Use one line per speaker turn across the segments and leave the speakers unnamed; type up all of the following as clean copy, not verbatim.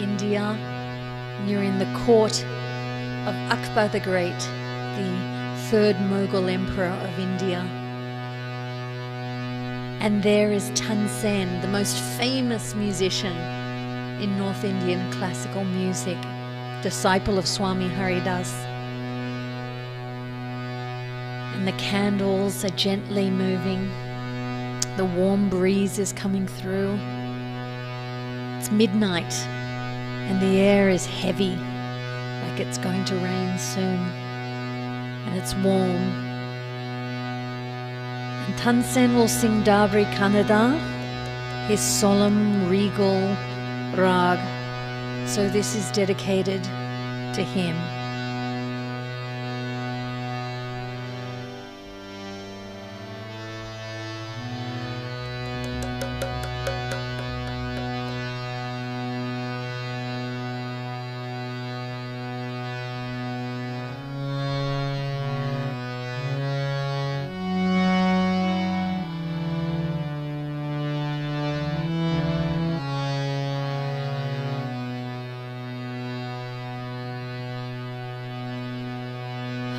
India, and you're in the court of Akbar the Great, the third Mughal emperor of India. And there is Tansen, the most famous musician in North Indian classical music, disciple of Swami Haridas. And the candles are gently moving. The warm breeze is coming through. It's midnight and the air is heavy, like it's going to rain soon. And it's warm. And Tansen will sing Darbari Kanada, his solemn, regal rag. So this is dedicated to him.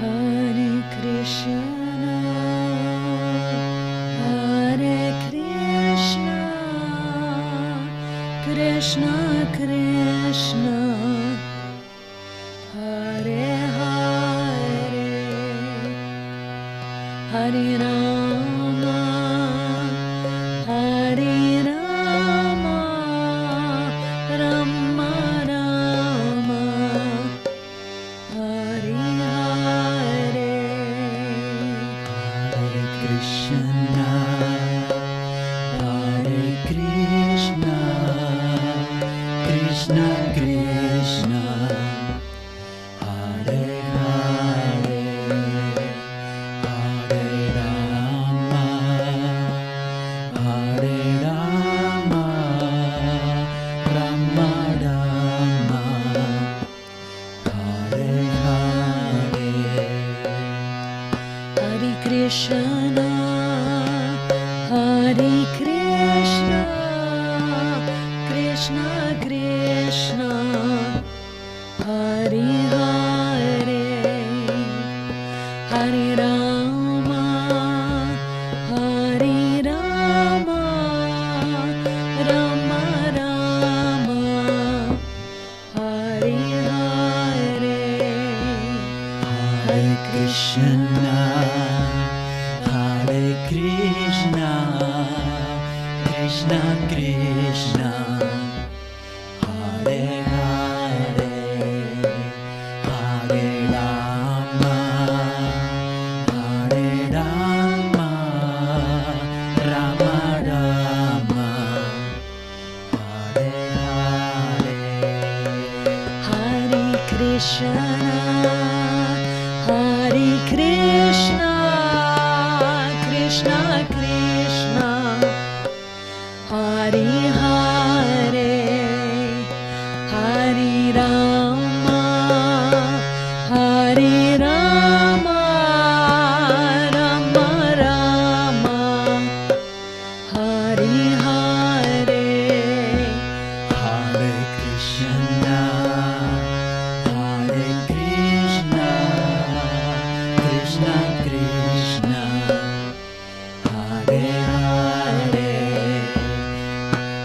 Hare Krishna, Hare Krishna, Krishna Krishna, Hare Hare, Hare Rama, Hare Rama, Rama Rama, Hare Hare, Hare Krishna, Hare Krishna, Krishna Krishna, Hare Hare, Hare Rama, Hare Rama, Rama Rama, Hare Hare, Hare Krishna, Hare Krishna, Krishna Krishna, Hare Hare, Hare Rama, Hare Rama, Rama Rama, Hare Hare, Hare Krishna, Hare Krishna, Krishna Krishna, Hare Hare, Hare Rama, Hare Rama, Rama Rama, Hare Hare, Hare Krishna, Hare Krishna, Krishna Krishna, Hare Hare, Hare Rama, Hare Rama, Rama Rama, Hare Hare, Hare Krishna, Hare Krishna, Krishna Krishna, Hare Hare,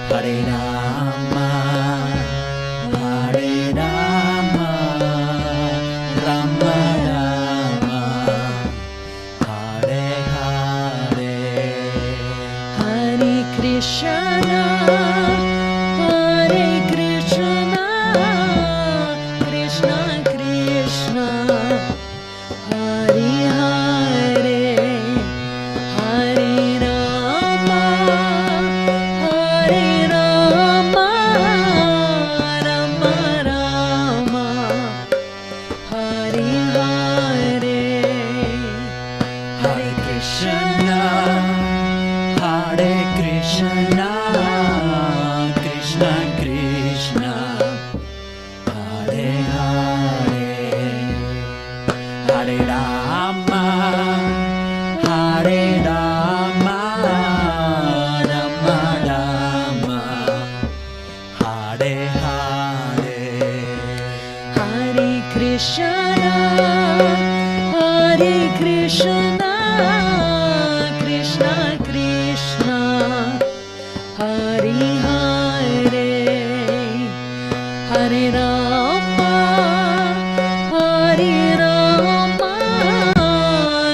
Hare Rama, Hare Rama, Rama Rama, Hare Hare, Hare Krishna, Hare Krishna,
Krishna, Hare Krishna, Krishna Krishna, Hare Hare, Hare Rama, Hare Rama,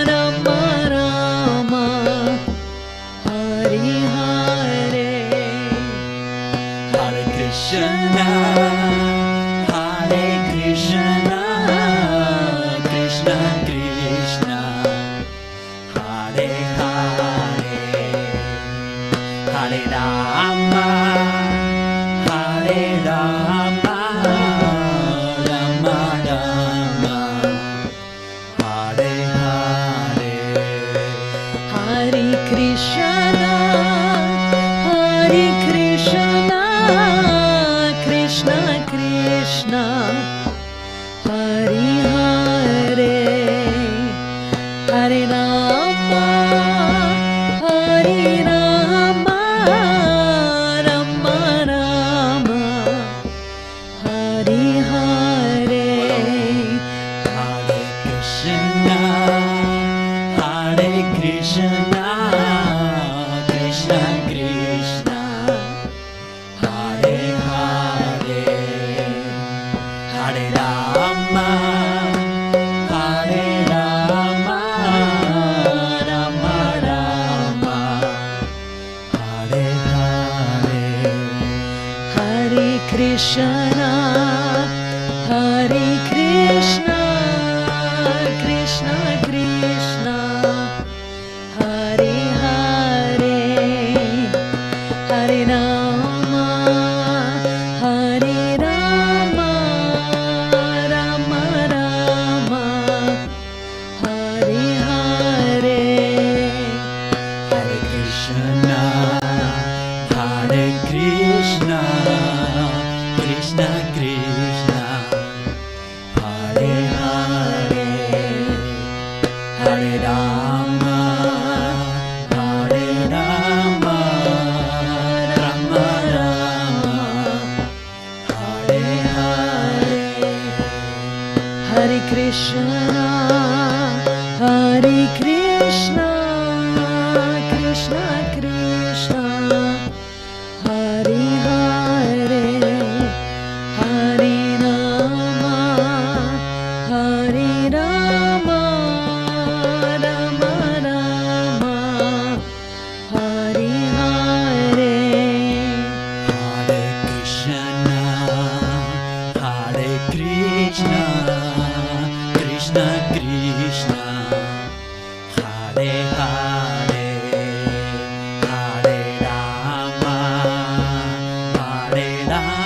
Rama Rama, Hare Hare.
Hare Krishna, Hare Krishna, Krishna Krishna, Hare Hare, Hare Rama, Hare Rama, Rama Rama, Hare Hare.
Hare Krishna, Hare Krishna, Krishna Krishna, Hare Hare, Hare Rama, Hare Rama, Rama Rama, Hare Hare.
Hare Krishna, Hare Krishna, Krishna Krishna, Hare Hare, Hare Rama, Hare Rama, Rama Rama, Hare Hare.
Hare Krishna, Hare Krishna, Krishna Krishna, Hare Hare, Hare Rama, Hare Rama, Rama Rama, Hare Hare.
Hare Krishna, Hare Krishna, Krishna Krishna, Hare Hare, Hare Rama, Hare Rama, Rama Rama, Hare Hare.
Hare Krishna, Hare Krishna, Krishna Krishna, Hare Hare, Hare Rama, Hare Rama, Rama Rama, Hare Hare.
Hare Krishna, Hare Krishna, Krishna Krishna, Hare Hare, Hare Rama, Hare Rama,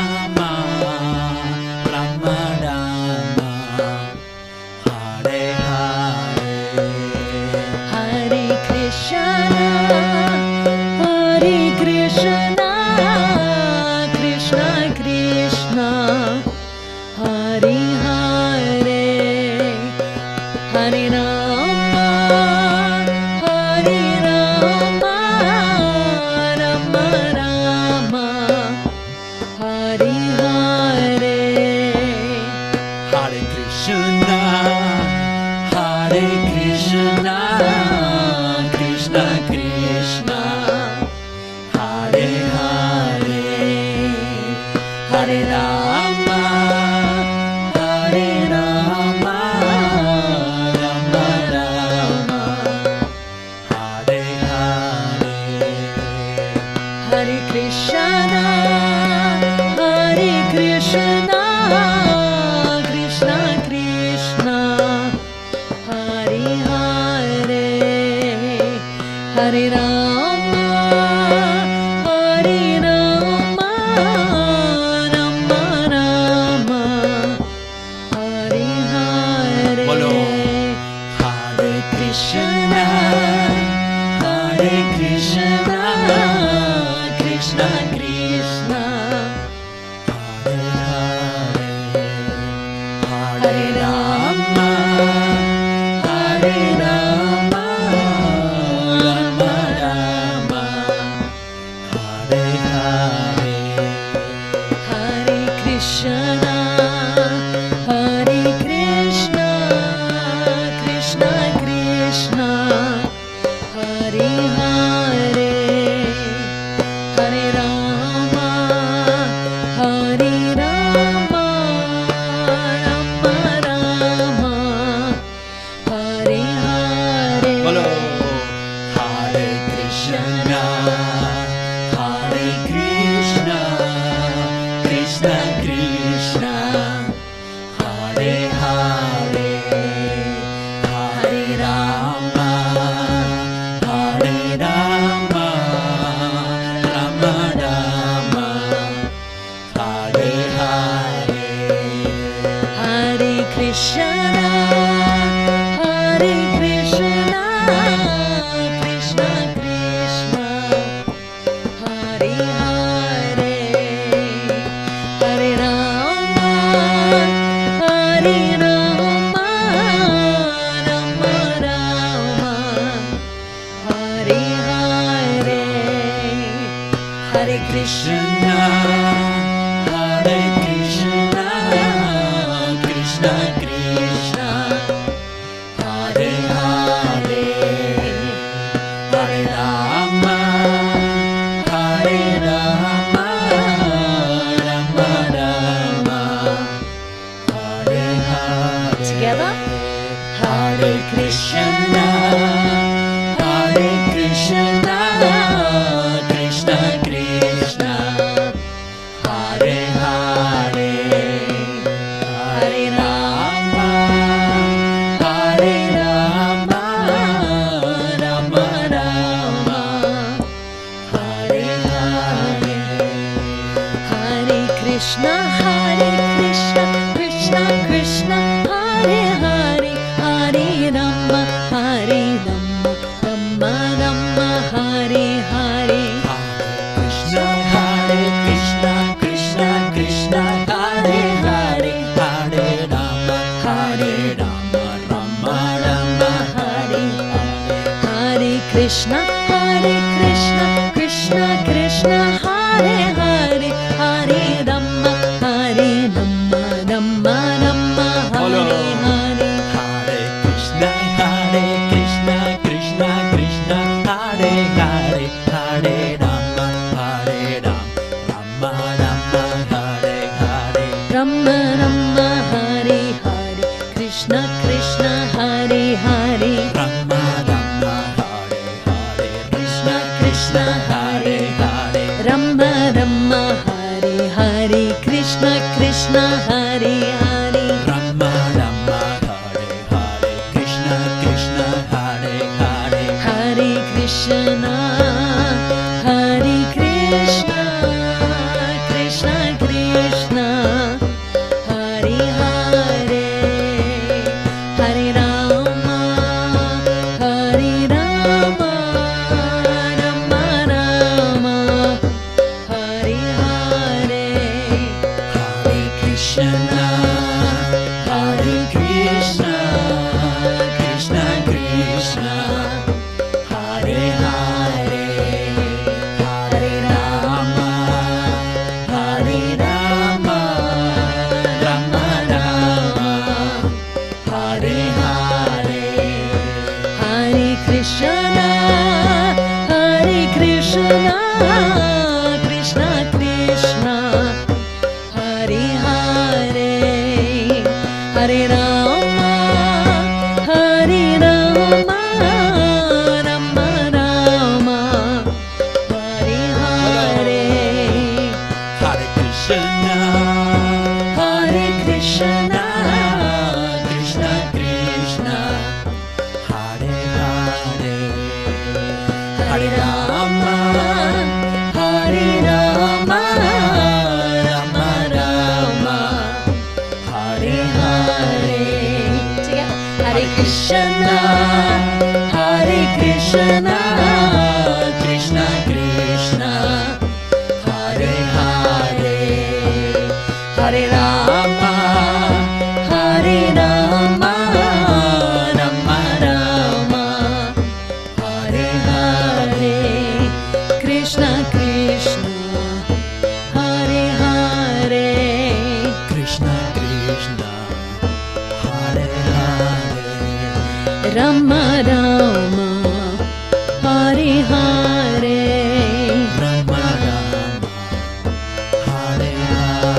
Rama Rama, Hare Hare.
Hare Krishna, Hare Krishna, Krishna Krishna, Hare Hare, Hare Rama, Hare Rama, Rama Rama, Hare Hare.
Hare Krishna, Hare Krishna, Krishna Krishna, Hare Hare, Hare Rama, Hare Rama, Rama Rama, Hare Hare.
Hare Krishna, Hare Krishna, Krishna Krishna, Hare Hare, Hare Rama, Hare Rama, Rama Rama, Hare Hare.
Bolo. Hare Krishna, Hare Krishna, Krishna Krishna, Hare Hare, Hare Rama, Hare Rama, Rama Rama, Hare Hare.
Hare Krishna, Hare Krishna,
Krishna, Hare Hare, Hare Rama, Hare Rama, Rama Rama, Hare Hare,
Hare Krishna, Hare Krishna, Krishna Krishna, Hare Hare, Hare Rama, Hare Rama, Rama Rama, Hare Hare, Hare Krishna,
Hare Krishna, Krishna Krishna, Hare Hare, Hare Rama, Hare Rama, Rama Rama, Hare Hare.
Together.
Hare Krishna, Hare Krishna, Krishna Krishna, Hare Hare, Hare Rama, Hare Rama, Rama Rama, Hare Hare.
Hare Krishna, Krishna Krishna, Hare Hare, Hare Rama, Hare Rama, Rama Rama, Hare Hare.
Krishna, Hare Krishna, Krishna Krishna, Hare Hare, Hare Rama, Hare Rama, Rama Rama, Hare Hare.
Hare Krishna, Krishna Krishna, Hare Hare, Hare Rama, Hare Rama, Rama Rama,
Bolo.
Hare Hare.
Hare Krishna, Krishna Krishna, Hare Hare, Hare Rama, Hare Rama, Rama Rama, Hare Hare.
Rama Rama, Hare Hare, Krishna Krishna, Hare Hare.
Rama Rama, Hare Hare, Krishna Krishna, Hare Hare.
Rama Rama, Hare Hare, Krishna Krishna, Hare Hare.
Rama Rama, Hare Hare, Krishna Krishna, Hare Hare.
Hare Krishna, Hare Krishna, Krishna Krishna, Hare Hare, Hare Rama, Hare Rama, Rama Rama, Hare Hare.
Hare Krishna, Hare Krishna, Krishna Krishna, Hare Hare, Hare Rama, Hare Rama, Rama Rama, Hare Hare.
Hare Krishna, Hare Krishna, Krishna Krishna, Hare Hare, Hare Rama, Hare Rama, Rama Rama, Hare Hare.
Hare Krishna, Hare Krishna, Krishna Krishna, Hare Hare, Hare Rama, Hare Rama, Rama Rama, Hare Hare.
Together.
Hare Krishna, Hare Krishna, Krishna Krishna, Hare Hare, Hare Rama, Hare Rama, Rama Rama, Hare Hare.
Krishna Krishna, Hare Hare.
Krishna Krishna, Hare Hare.
Rama Rama, Hare Hare.
Rama Rama, Hare Hare.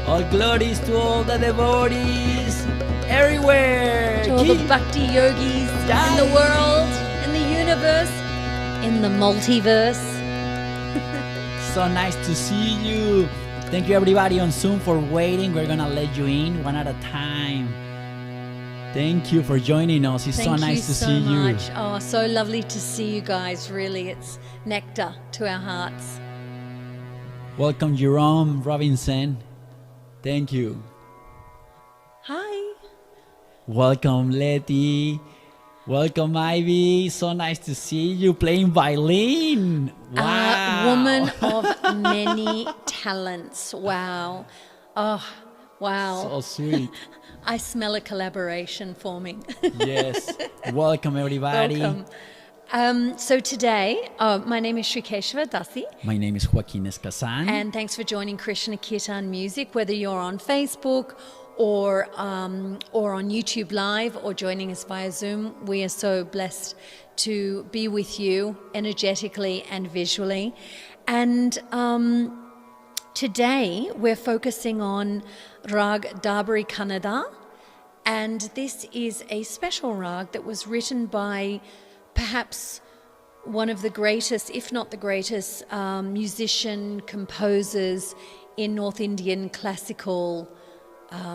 All glories to all the devotees everywhere.
To all the bhakti yogis in the world. in the multiverse.
So nice to see you. Thank you everybody on Zoom for waiting. We're gonna let you in one at a time. Thank you for joining us. It's so nice to see you.
Thank you so much. Oh, so lovely to see you guys. Really, it's nectar to our hearts.
Welcome, Jerome Robinson. Thank you.
Hi.
Welcome, Letty. Welcome, Ivy. So nice to see you playing violin. Wow.
Woman of many talents. Wow. Oh, wow.
So sweet.
I smell a collaboration forming.
Yes. Welcome, everybody.
Welcome. So today, my name is Sri Dasi.
My name is Joaquin Escazan.
And thanks for joining Krishna Kirtan Music, whether you're on Facebook or on YouTube Live or joining us via Zoom. We are so blessed to be with you energetically and visually. And today we're focusing on Raag Darbari Kanada, and this is a special rag that was written by perhaps one of the greatest, if not the greatest, musician, composers in North Indian classical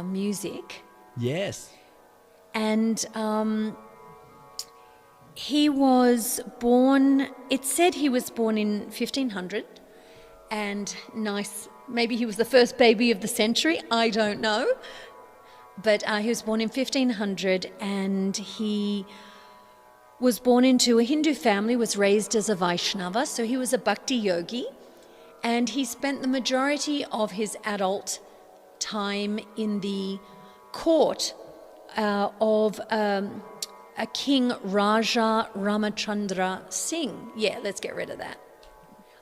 music.
Yes.
And he was born, it said he was born in 1500, and maybe he was the first baby of the century, I don't know. But he was born in 1500, and he was born into a Hindu family, was raised as a Vaishnava, so he was a bhakti yogi, and he spent the majority of his adult time in the court of a king, Raja Ramachandra Singh. Yeah, let's get rid of that.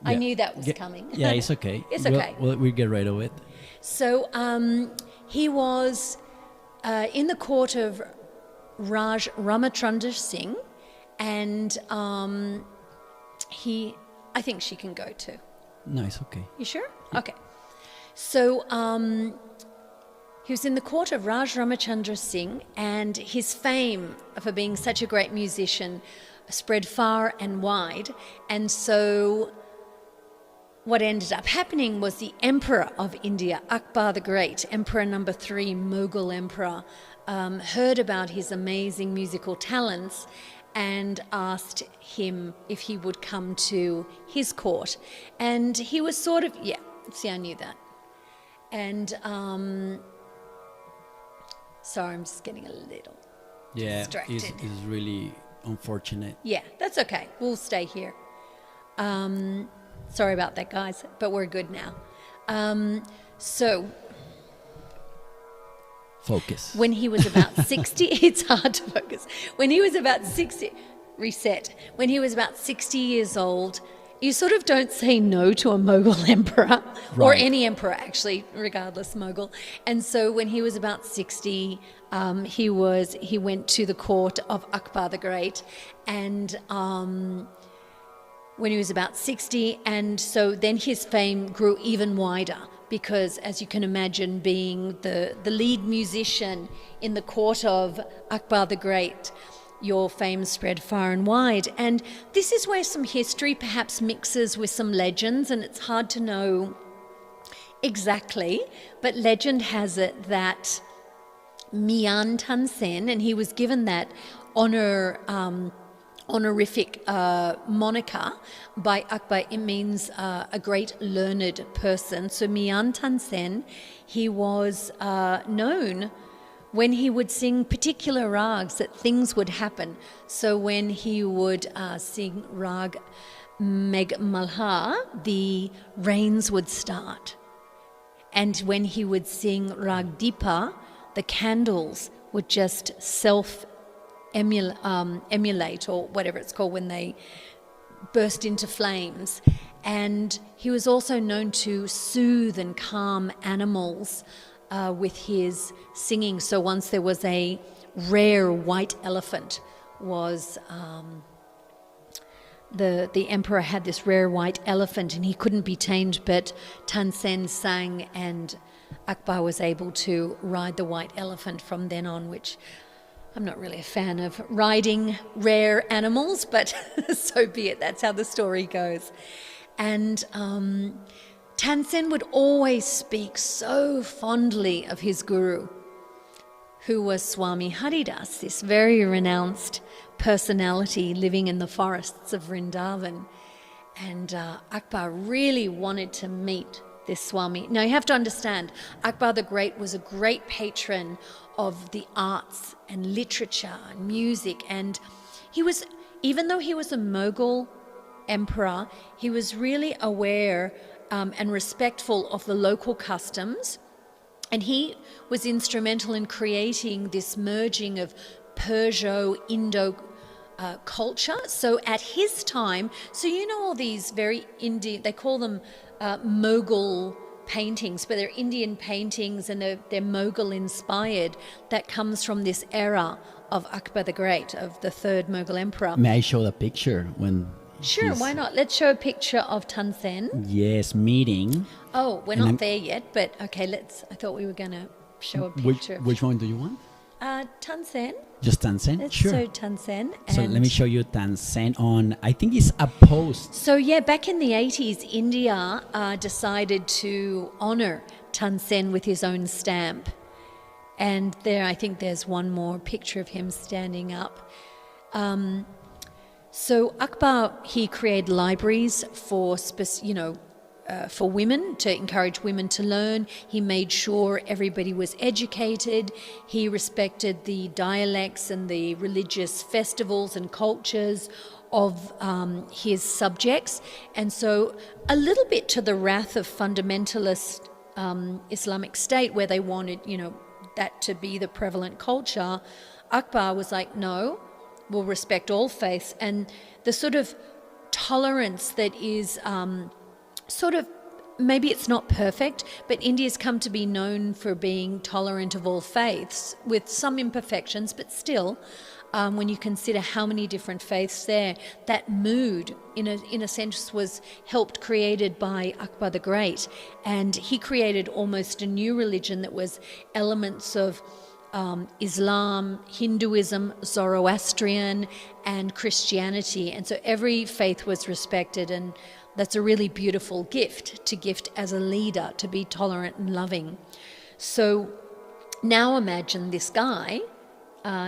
Yeah. I knew that was coming.
Yeah, it's okay.
It's okay.
We'll get rid of it.
So he was in the court of Raj Ramachandra Singh, and I think she can go too.
No, it's okay.
You sure? Yeah. Okay. So he was in the court of Raj Ramachandra Singh, and his fame for being such a great musician spread far and wide. And so what ended up happening was the Emperor of India, Akbar the Great, Emperor number 3, Mughal Emperor, heard about his amazing musical talents and asked him if he would come to his court. And he was sort of, I knew that. And sorry, I'm just getting a little distracted.
It's really unfortunate.
Yeah, that's okay. We'll stay here. Sorry about that, guys, but we're good now. So
focus.
When he was about 60, it's hard to focus. When he was about 60, reset. When he was about 60 years old, you sort of don't say no to a Mughal emperor, or any emperor actually, regardless, Mughal. And so when he was about 60, he went to the court of Akbar the Great, and when he was about 60, and so then his fame grew even wider, because as you can imagine, being the lead musician in the court of Akbar the Great, your fame spread far and wide. And this is where some history perhaps mixes with some legends, and it's hard to know exactly, but legend has it that Mian Tansen, and he was given that honorific moniker by Akbar. It means a great learned person. So Mian Tansen, he was known when he would sing particular rags that things would happen. So when he would sing Rag Meg Malha, the rains would start. And when he would sing Rag Deepa, the candles would just emulate, or whatever it's called, when they burst into flames. And he was also known to soothe and calm animals with his singing. So once there was a rare white elephant, was the emperor had this rare white elephant, and he couldn't be tamed, but Tansen sang, and Akbar was able to ride the white elephant from then on, which I'm not really a fan of riding rare animals, but so be it. That's how the story goes. And Tansen would always speak so fondly of his guru, who was Swami Haridas, this very renounced personality living in the forests of Vrindavan. And Akbar really wanted to meet this Swami. Now you have to understand, Akbar the Great was a great patron of the arts and literature and music, and he was, even though he was a Mughal emperor, he was really aware and respectful of the local customs, and he was instrumental in creating this merging of Perso-Indo culture. So at his time, so you know all these very Indian, they call them Mughal paintings, but they're Indian paintings and they're Mughal inspired. That comes from this era of Akbar the Great, of the third Mughal emperor.
May I show the picture when?
Sure, why not? Let's show a picture of Tansen.
Yes, meeting.
Oh, we're not there yet, but okay, I thought we were going to show a picture.
Which one do you want?
Tansen.
Just Tansen?
Let's
sure.
show Tansen.
So let me show you Tansen on, I think it's a post.
So yeah, back in the 80s, India decided to honor Tansen with his own stamp. And there, I think there's one more picture of him standing up. So Akbar, he created libraries for women, to encourage women to learn. He made sure everybody was educated. He respected the dialects and the religious festivals and cultures of his subjects. And so a little bit to the wrath of fundamentalist Islamic State, where they wanted, that to be the prevalent culture, Akbar was like, no, we'll respect all faiths. And the sort of tolerance that is maybe it's not perfect, but India's come to be known for being tolerant of all faiths, with some imperfections, but still, when you consider how many different faiths there, that mood, in a sense, was created by Akbar the Great. And he created almost a new religion that was elements of Islam, Hinduism, Zoroastrian, and Christianity. And so every faith was respected, and that's a really beautiful gift, to gift as a leader, to be tolerant and loving. So now imagine this guy,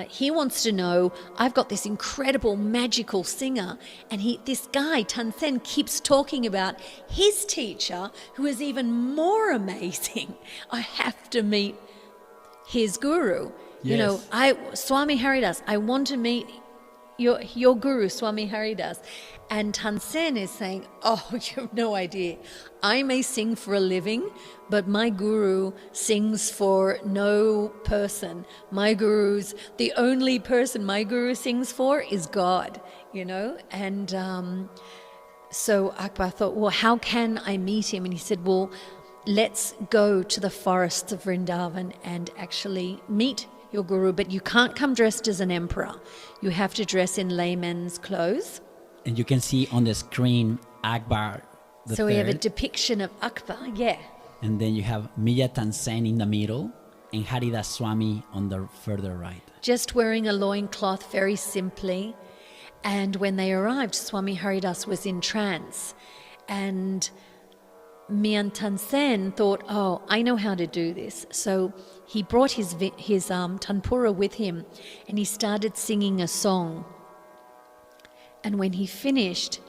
he wants to know, I've got this incredible magical singer, and this guy, Tansen, keeps talking about his teacher, who is even more amazing. I have to meet his guru.
Yes.
Swami Haridas, I want to meet your guru, Swami Haridas. And Tansen is saying, oh, you have no idea. I may sing for a living, but my guru sings for no person. The only person my guru sings for is God, And so Akbar thought, well, how can I meet him? And he said, well, let's go to the forests of Vrindavan and actually meet your guru, but you can't come dressed as an emperor. You have to dress in layman's clothes.
And you can see on the screen Akbar the
So we have a
third.
depiction of Akbar, yeah.
And then you have Mija Tansen in the middle and Haridas Swami on the further right.
Just wearing a loincloth very simply. And when they arrived, Swami Haridas was in trance. And Mian Tansen thought, oh, I know how to do this. So he brought his tanpura with him, and he started singing a song. And when he finished,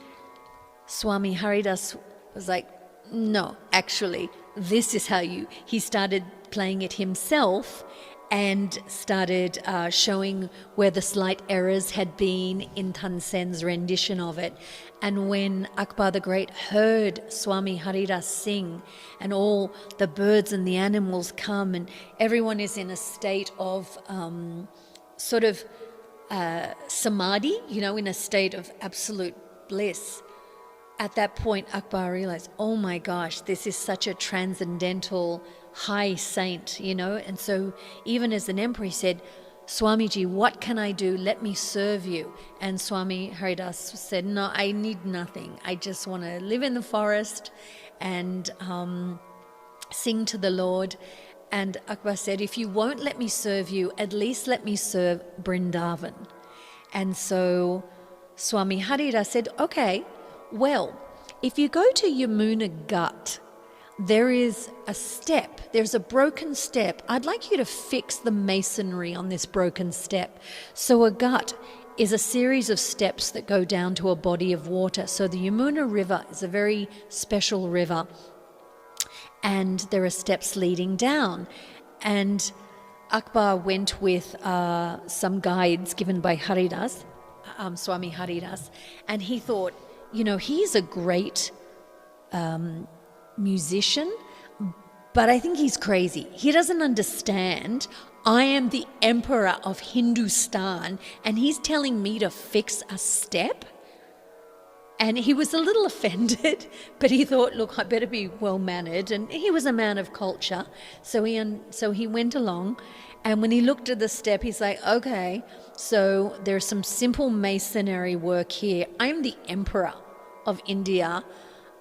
Swami Haridas was like, no, actually, this is how he started playing it himself and started showing where the slight errors had been in Tansen's rendition of it. And when Akbar the Great heard Swami Haridas sing, and all the birds and the animals come, and everyone is in a state of samadhi, in a state of absolute bliss. At that point, Akbar realized, oh my gosh, this is such a transcendental high saint, And so even as an emperor, he said, Swamiji, what can I do? Let me serve you. And Swami Haridas said, no, I need nothing. I just want to live in the forest and sing to the Lord. And Akbar said, if you won't let me serve you, at least let me serve Brindavan. And so Swami Harira said, okay, well, if you go to Yamuna Ghat, there is a step, there's a broken step. I'd like you to fix the masonry on this broken step. So a ghat is a series of steps that go down to a body of water. So the Yamuna River is a very special river, and there are steps leading down. And Akbar went with some guides given by Haridas, Swami Haridas, and he thought, he's a great musician, but I think he's crazy. He doesn't understand. I am the emperor of Hindustan, and he's telling me to fix a step? And he was a little offended, but he thought, look, I better be well-mannered. And he was a man of culture, so he went along. And when he looked at the step, he's like, okay, so there's some simple masonry work here. I'm the emperor of India.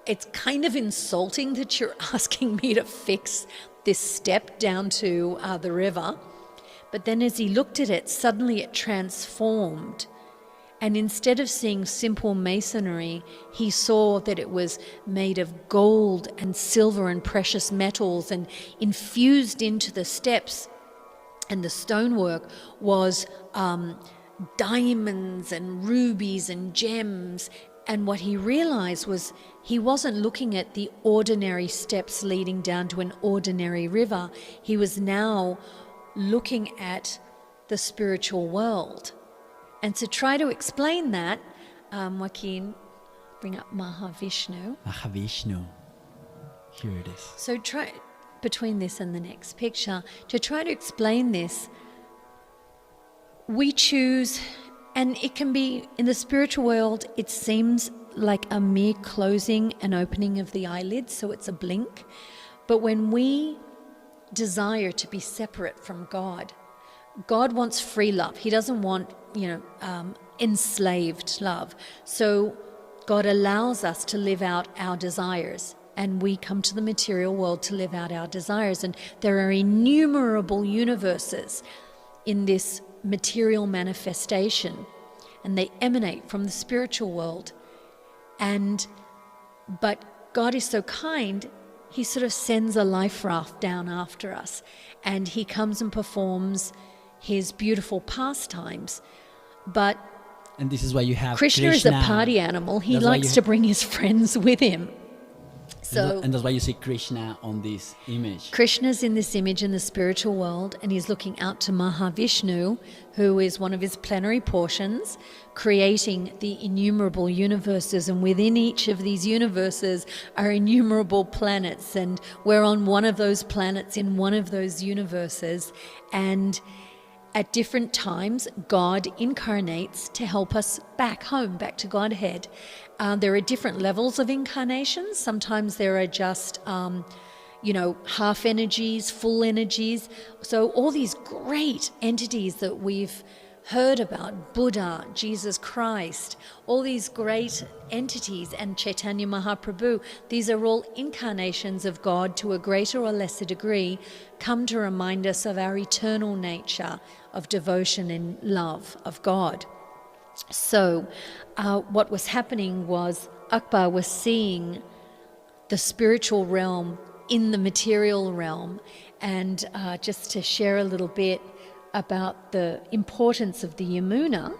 It's kind of insulting that you're asking me to fix this step down to the river. But then as he looked at it, suddenly it transformed. And instead of seeing simple masonry, he saw that it was made of gold and silver and precious metals, and infused into the steps and the stonework was diamonds and rubies and gems. And what he realized was he wasn't looking at the ordinary steps leading down to an ordinary river. He was now looking at the spiritual world. And to try to explain that, Joaquin, bring up Mahavishnu.
Mahavishnu. Here it is.
So try, between this and the next picture, to try to explain this, we choose, and it can be, in the spiritual world, it seems like a mere closing and opening of the eyelids, so it's a blink. But when we desire to be separate from God, God wants free love. He doesn't want, enslaved love. So God allows us to live out our desires, and we come to the material world to live out our desires. And there are innumerable universes in this material manifestation, and they emanate from the spiritual world. But God is so kind, he sort of sends a life raft down after us, and he comes and performs his beautiful pastimes.
And this is why you have
Krishna is a party animal. He likes to bring his friends with him.
And that's why you see Krishna on this image.
Krishna's in this image in the spiritual world, and he's looking out to Mahavishnu, who is one of his plenary portions, creating the innumerable universes. And within each of these universes are innumerable planets, and we're on one of those planets in one of those universes. And at different times, God incarnates to help us back home, back to Godhead. There are different levels of incarnations. Sometimes there are just, half energies, full energies. So all these great entities that we've heard about, Buddha, Jesus Christ, all these great entities, and Chaitanya Mahaprabhu, these are all incarnations of God to a greater or lesser degree, come to remind us of our eternal nature of devotion and love of God. So what was happening was Akbar was seeing the spiritual realm in the material realm. And just to share a little bit about the importance of the Yamuna,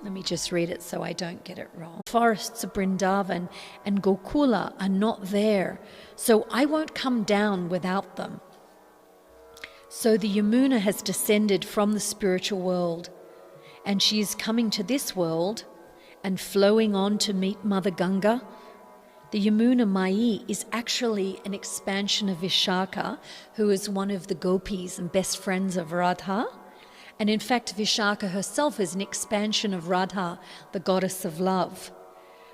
let me just read it so I don't get it wrong. Forests of Vrindavan and Gokula are not there, so I won't come down without them. So the Yamuna has descended from the spiritual world, and she is coming to this world and flowing on to meet Mother Ganga. The Yamuna Mai is actually an expansion of Vishaka, who is one of the gopis and best friends of Radha. And in fact, Vishaka herself is an expansion of Radha, the goddess of love.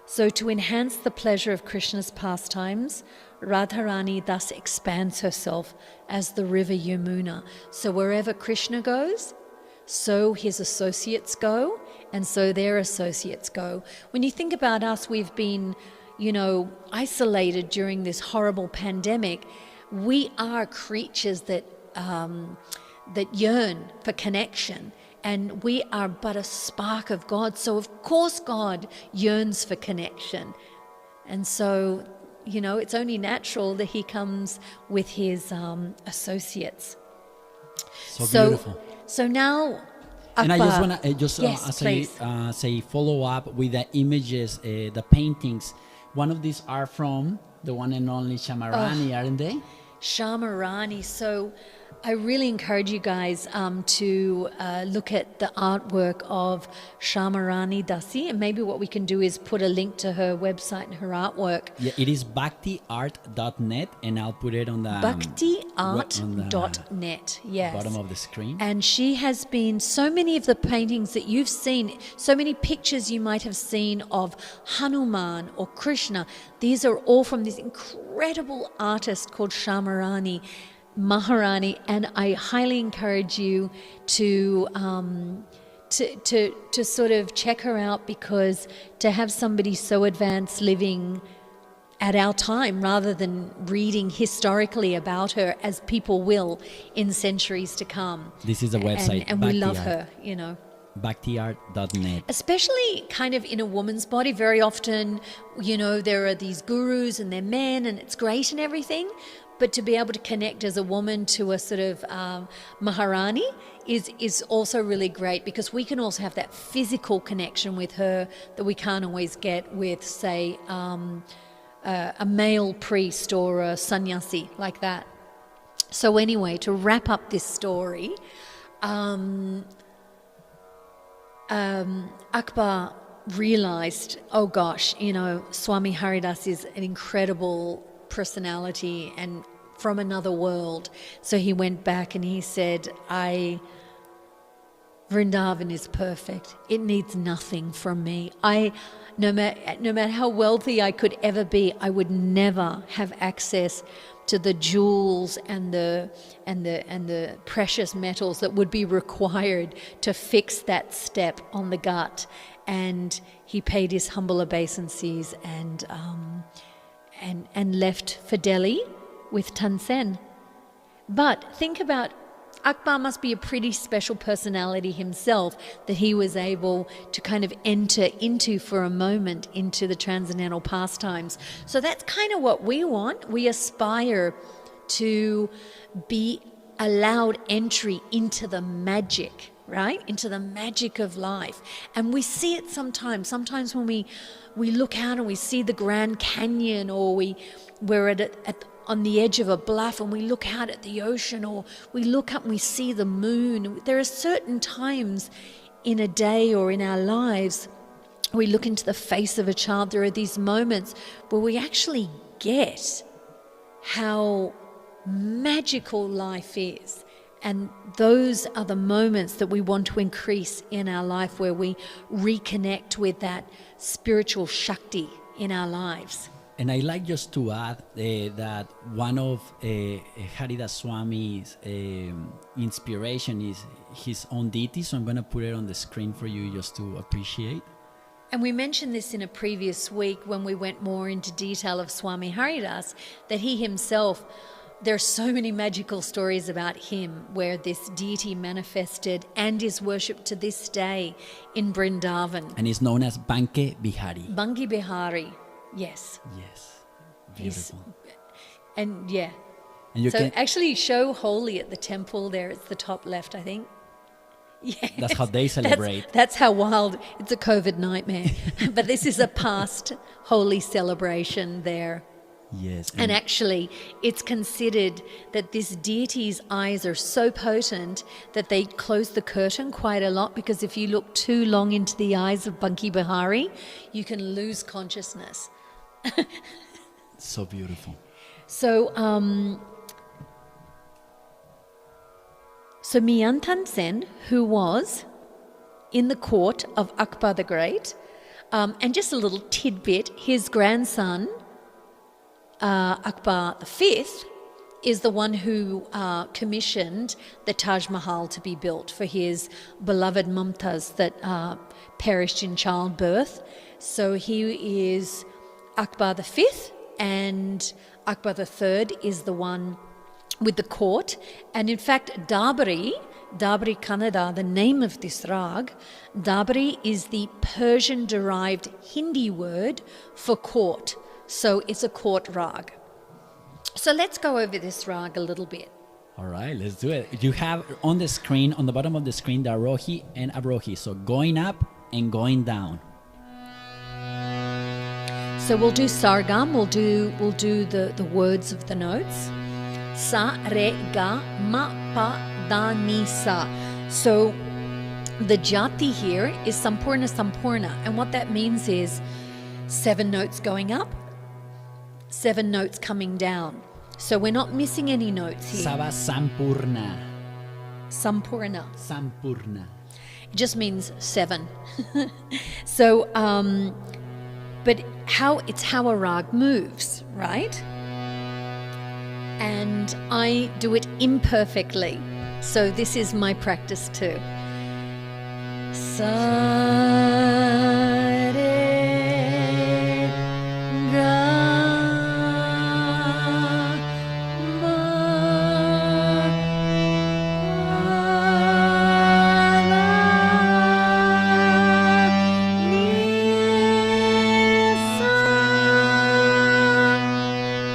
So to enhance the pleasure of Krishna's pastimes, Radharani thus expands herself as the river Yamuna. So wherever Krishna goes, so his associates go, and so their associates go. When you think about us, we've been, isolated during this horrible pandemic. We are creatures that that yearn for connection. And we are but a spark of God. So of course God yearns for connection. And so, you know, it's only natural that he comes with his associates.
So beautiful.
So now,
and I just want to
yes,
say follow up with the images, the paintings. One of these are from the one and only Shamarani, aren't they?
Shamarani. So I really encourage you guys to look at the artwork of Shamarani Dasi, and maybe what we can do is put a link to her website and her artwork.
Yeah, it is bhaktiart.net, and I'll put it on the
bhaktiart.net. Yes,
bottom of the screen.
And she has been so many of the paintings that you've seen, so many pictures you might have seen of Hanuman or Krishna. These are all from this incredible artist called Shamarani Maharani, and I highly encourage you to sort of check her out, because to have somebody so advanced living at our time, rather than reading historically about her, as people will in centuries to come.
This is a website,
and we love her, you know.
Bhaktiart.net.
Especially kind of in a woman's body. Very often, you know, there are these gurus and they're men, and it's great and everything. But to be able to connect as a woman to a sort of Maharani is also really great, because we can also have that physical connection with her that we can't always get with, say, a male priest or a sannyasi like that. So anyway, to wrap up this story, Akbar realized, oh gosh, you know, Swami Haridas is an incredible personality and from another world. So he went back and he said, Vrindavan is perfect. It needs nothing from me. No matter how wealthy I could ever be, I would never have access to the jewels and the precious metals that would be required to fix that step on the gut. And he paid his humble obeisances and left for Delhi with Tansen. But think about, Akbar must be a pretty special personality himself, that he was able to kind of enter into for a moment into the transcendental pastimes. So that's kind of what we want. We aspire to be allowed entry into the magic, right? Into the magic of life. And we see it sometimes when we look out and we see the Grand Canyon, or we're on the edge of a bluff and we look out at the ocean, or we look up and we see the moon. There are certain times in a day or in our lives, we look into the face of a child. There are these moments where we actually get how magical life is. And those are the moments that we want to increase in our life, where we reconnect with that spiritual Shakti in our lives.
And I like just to add that one of Haridas Swami's inspiration is his own deity. So I'm going to put it on the screen for you just to appreciate.
And we mentioned this in a previous week when we went more into detail of Swami Haridas, that he himself, there are so many magical stories about him where this deity manifested and is worshipped to this day in Vrindavan.
And is known as Banke Bihari.
Banke Bihari, yes.
Yes, beautiful.
And yeah.
And you can
actually show holy at the temple there. It's the top left, I think. Yes.
That's how they celebrate.
That's how wild. It's a COVID nightmare. But this is a past holy celebration there.
Yes.
And actually, it's considered that this deity's eyes are so potent that they close the curtain quite a lot, because if you look too long into the eyes of Banke Bihari, you can lose consciousness.
So beautiful.
So Mian Tansen, who was in the court of Akbar the Great, and just a little tidbit, his grandson, Akbar V, is the one who commissioned the Taj Mahal to be built for his beloved Mumtaz that perished in childbirth. So he is Akbar V, and Akbar III is the one with the court. And in fact, Darbari Kanada, the name of this rag, Darbari is the Persian-derived Hindi word for court. So it's a court rag. So let's go over this rag a little bit.
All right, let's do it. You have on the screen, on the bottom of the screen, the Arohi and Avrohi. So going up and going down.
So we'll do sargam, we'll do the words of the notes. Sa, re, ga, ma, pa, da, ni, sa. So the jati here is sampurna sampurna. And what that means is 7 notes going up, 7 notes coming down. So we're not missing any notes here.
Sava sampurna.
Sampurna.
Sampurna.
It just means 7. So, but it's how a rag moves, right? And I do it imperfectly. So this is my practice too. Sa, re, ga, ma,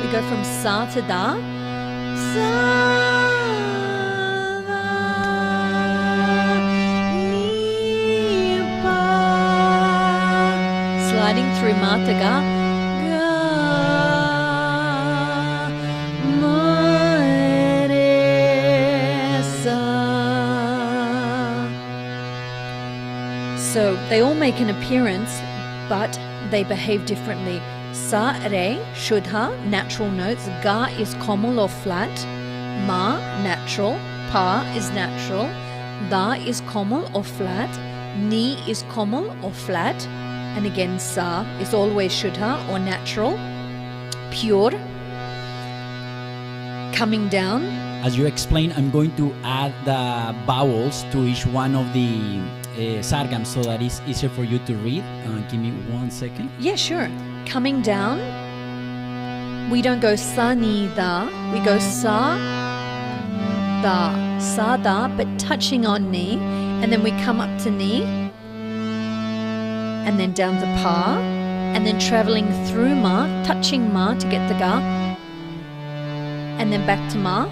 we go from sa to da. Sa, da, ni, pa. Sliding through ma to ga. Ga, ma, re, sa. So they all make an appearance, but they behave differently. Sa, re, shuddha, natural notes. Ga is komal or flat. Ma, natural. Pa is natural. Da is komal or flat. Ni is komal or flat. And again, sa is always shuddha or natural. Pure. Coming down.
As you explained, I'm going to add the vowels to each one of the sargams so that it's easier for you to read. Give me 1 second.
Yeah, sure. Coming down, we don't go sa ni da, we go sa da, but touching on ni, and then we come up to ni, and then down to pa, and then traveling through ma, touching ma to get the ga, and then back to ma.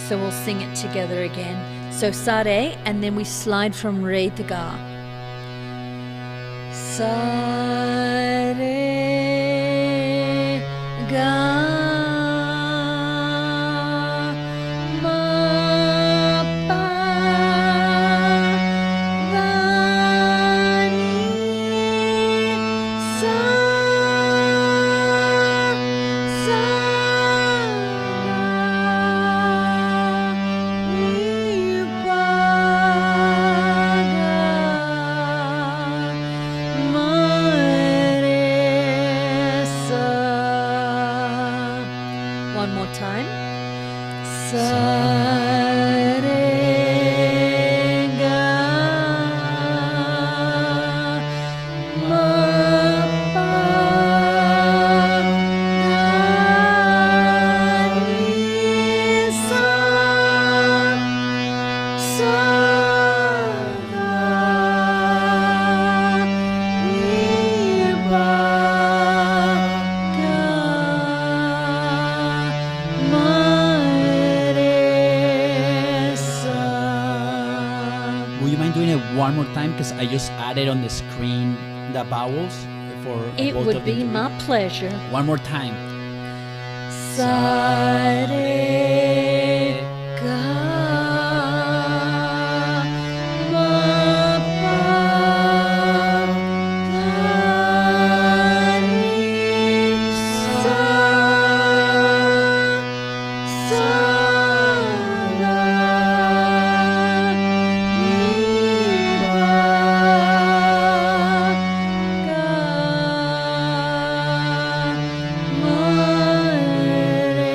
So we'll sing it together again. So sa re, and then we slide from re to ga. Sa, re, ga, ma, pa, da, ni, sa, sa, da, ni, pa, one more time. Sa, re, ga, ma, pa, da, ni, sa, sa, da, ni, pa, ga, ma, re, sa.
Would you mind doing it one more time? Because I just added on the screen the vowels for
It
both
would
of them
be
to read.
my pleasure.
One more time.
Sa, re, ga, ma, pa, da, ni, sa, sa, da, ni, pa, ga, ma, re,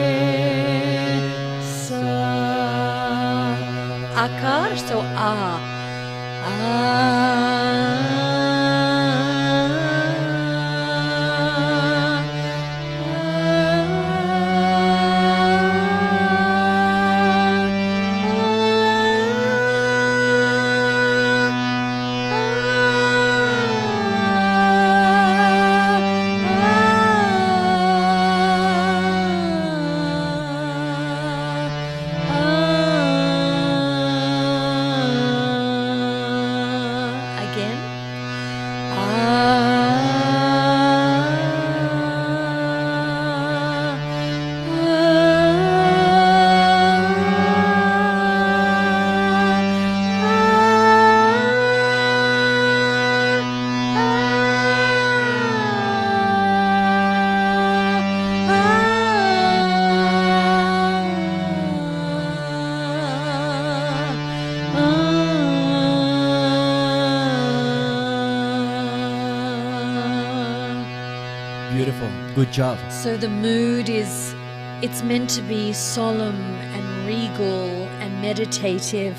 beautiful. Good job.
So the mood is, it's meant to be solemn and regal and meditative.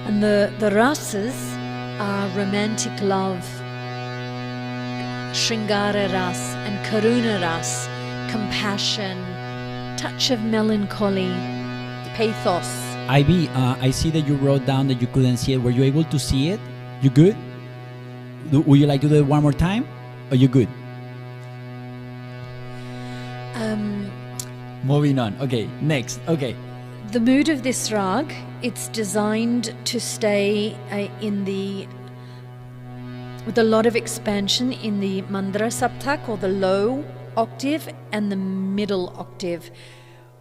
And the rasas are romantic love, Shringara ras and Karuna ras, compassion, touch of melancholy, pathos.
Ivy, I see that you wrote down that you couldn't see it. Were you able to see it? You good? Would you like to do it one more time? Or you good? Moving on. Okay, next. Okay.
The mood of this rag, it's designed to stay with a lot of expansion in the mandra saptak, or the low octave, and the middle octave.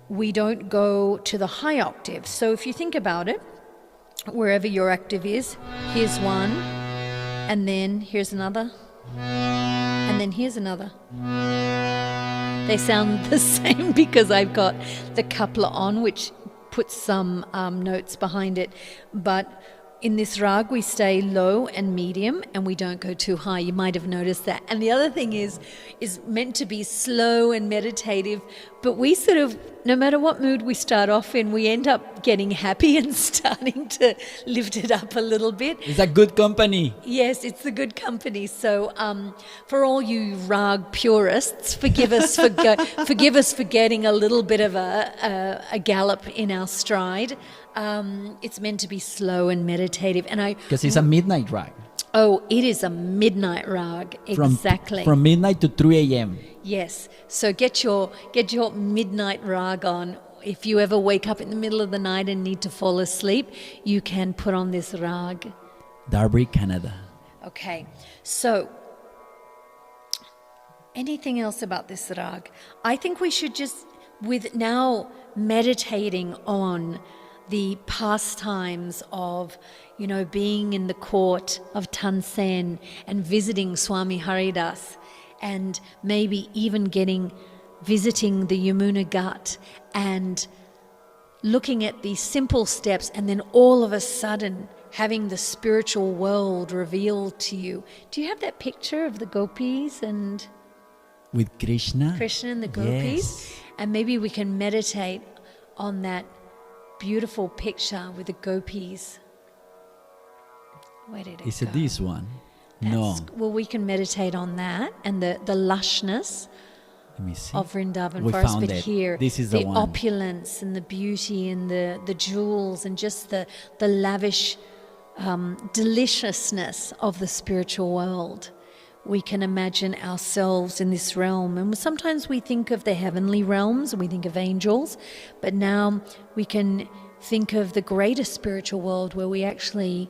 We don't go to the high octave. So if you think about it, wherever your octave is, here's one, and then here's another, and then here's another. They sound the same because I've got the coupler on, which puts some notes behind it. But in this rag, we stay low and medium, and we don't go too high. You might have noticed that. And the other thing is meant to be slow and meditative, but we sort of, no matter what mood we start off in, we end up getting happy and starting to lift it up a little bit.
It's a good company.
Yes, it's the good company. So for all you rag purists, forgive us for getting a little bit of a gallop in our stride. It's meant to be slow and meditative, and
because it's a midnight rag.
Oh, it is a midnight rag, exactly.
From midnight to 3 a.m.
Yes. So get your midnight rag on. If you ever wake up in the middle of the night and need to fall asleep, you can put on this rag.
Darbari Canada.
Okay. So anything else about this rag? I think we should just, with now meditating on the pastimes of, being in the court of Tansen and visiting Swami Haridas, and maybe even visiting the Yamuna Ghat and looking at these simple steps, and then all of a sudden having the spiritual world revealed to you. Do you have that picture of the gopis and
with Krishna
and the gopis?
Yes.
And maybe we can meditate on that beautiful picture with the gopis. Where did it go?
Is it this one? No.
Well, we can meditate on that and the lushness
Let me see.
of Vrindavan
We
forest,
found
but
it.
here
This is the one.
opulence and the beauty and the jewels and just the lavish deliciousness of the spiritual world. We can imagine ourselves in this realm, and sometimes we think of the heavenly realms and we think of angels, but now we can think of the greater spiritual world where we actually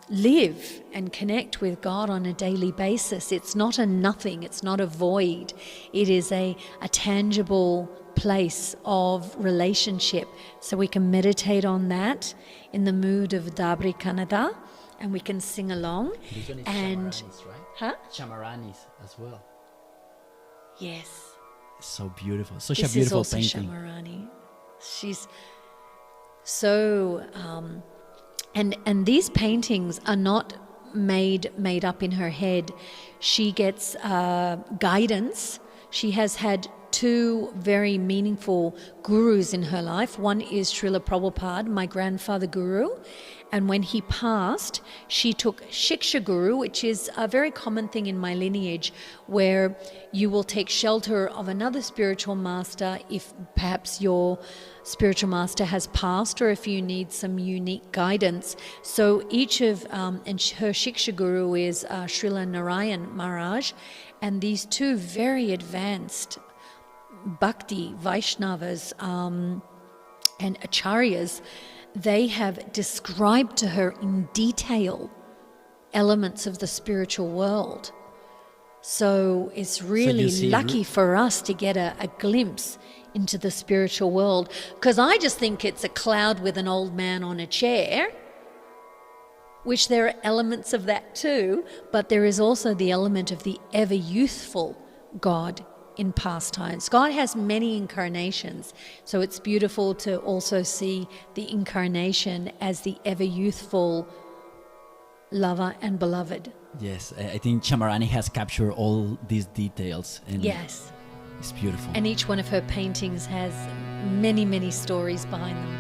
live and connect with God on a daily basis. It's not a nothing, it's not a void. It is a tangible place of relationship. So we can meditate on that in the mood of Darbari Kanada, and we can sing along.
This one is
and
Chamaranis, right?
Huh?
Chamaranis as well.
Yes.
It's so beautiful. Such a
This
beautiful
is also
painting.
Shamarani. She's so and these paintings are not made up in her head. She gets guidance. She has had two very meaningful gurus in her life. One is Srila Prabhupada, my grandfather guru, and when he passed, she took Shiksha Guru, which is a very common thing in my lineage, where you will take shelter of another spiritual master if perhaps your spiritual master has passed, or if you need some unique guidance. So each of, and her Shiksha Guru is Srila Narayan Maharaj, and these two very advanced bhakti Vaishnavas and acharyas, they have described to her in detail elements of the spiritual world. So it's really lucky for us to get a glimpse into the spiritual world, because I just think it's a cloud with an old man on a chair, which there are elements of that too, but there is also the element of the ever youthful God in past times. God has many incarnations, so it's beautiful to also see the incarnation as the ever youthful lover and beloved.
Yes, I think Chamarani has captured all these details. And
Yes.
it's beautiful.
And each one of her paintings has many, many stories behind them.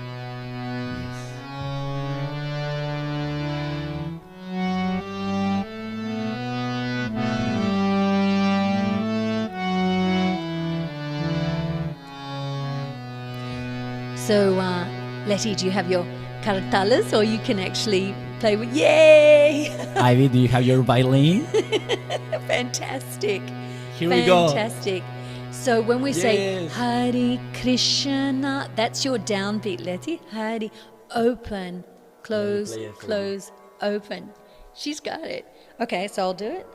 So, Letty, do you have your karatalas, or you can actually play with? Yay!
Ivy, do you have your violin?
Fantastic.
Here we go.
Fantastic. So when we say
Yes.
Hare Krishna, that's your downbeat, Letty. Hare, open, close,
play it for
close, open. She's got it. Okay, so I'll do it.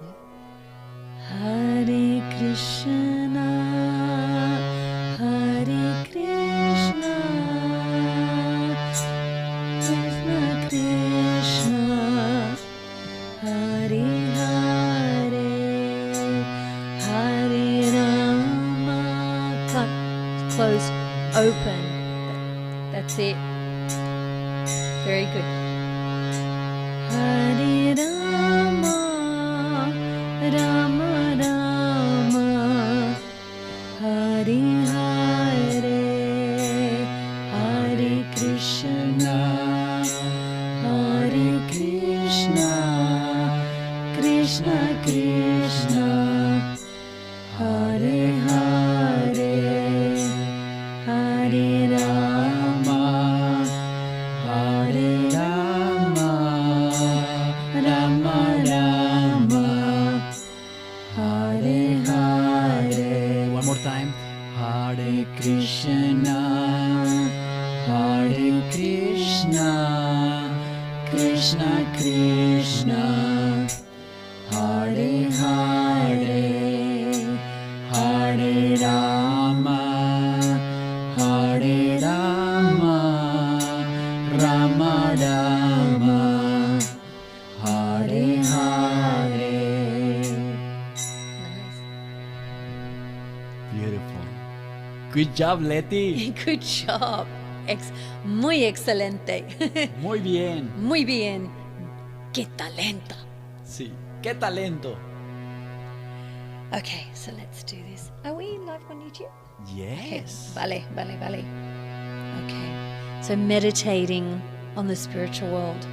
Hare Krishna, Hare Krishna, Krishna Krishna, Hare Hare, Hare Rama. Cut, close, open. That's it. Very good. Hare Rama, Rama Rama, Hare Hare, Hare Krishna, Hare Krishna, Krishna Krishna, Hare Hare, Hare Rama, Hare Rama, Rama Rama, Hare Hare.
One more time. Hare Krishna, Hare Krishna, Krishna Krishna, Hare Hare, Hare Rama, Hare Rama, Rama Rama, Hare Hare. Beautiful. Good job, Letty.
Good job. Muy excelente.
Muy bien.
Muy bien. Qué talento.
Sí. Qué talento.
Okay, so let's do this. Are we live on YouTube? Okay.
Yes.
Vale. Okay. So meditating on the spiritual world.